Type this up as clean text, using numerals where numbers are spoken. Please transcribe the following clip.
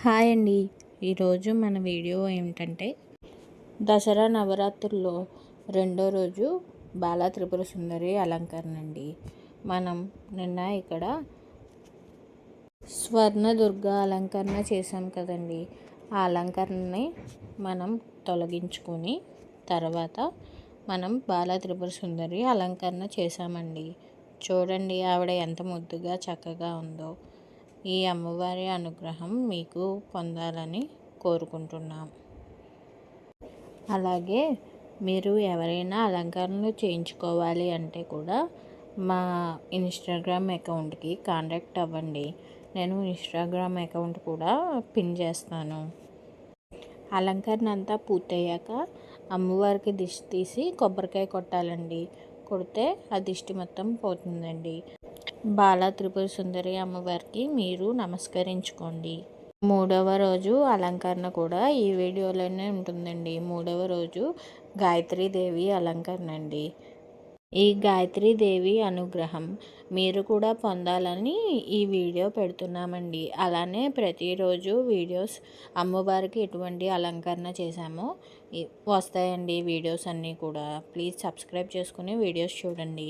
Hi అండి. ఈరోజు మన వీడియో ఏమిటంటే దసరా నవరాత్రుల్లో రెండో రోజు బాలా త్రిపుర సుందరి అలంకరణ అండి. మనం నిన్న ఇక్కడ స్వర్ణదుర్గ అలంకరణ చేసాం కదండి. ఆ అలంకరణని మనం తొలగించుకొని తర్వాత మనం బాలా త్రిపుర సుందరి అలంకరణ చేసామండి. చూడండి ఆవిడ ఎంత ముద్దుగా చక్కగా ఉందో. ఈ అమ్మవారి అనుగ్రహం మీకు పొందాలని కోరుకుంటున్నాం. అలాగే మీరు ఎవరైనా అలంకరణలు చేయించుకోవాలి అంటే కూడా మా ఇన్స్టాగ్రామ్ అకౌంట్కి కాంటాక్ట్ అవ్వండి. నేను ఇన్స్టాగ్రామ్ అకౌంట్ కూడా పిన్ చేస్తాను. అలంకరణ అంతా పూర్తయ్యాక అమ్మవారికి దిష్టి తీసి కొబ్బరికాయ కొట్టాలండి. కొడితే ఆ దిష్టి మొత్తం పోతుందండి. బాలా త్రిపుర సుందరి అమ్మవారికి మీరు నమస్కరించుకోండి. మూడవ రోజు అలంకరణ కూడా ఈ వీడియోలోనే ఉంటుందండి. మూడవ రోజు గాయత్రీదేవి అలంకరణ అండి. ఈ గాయత్రీదేవి అనుగ్రహం మీరు కూడా పొందాలని ఈ వీడియో పెడుతున్నామండి. అలానే ప్రతిరోజు వీడియోస్ అమ్మవారికి ఎటువంటి అలంకరణ చేశామో వస్తాయండి వీడియోస్ అన్నీ కూడా. ప్లీజ్ సబ్స్క్రైబ్ చేసుకుని వీడియోస్ చూడండి.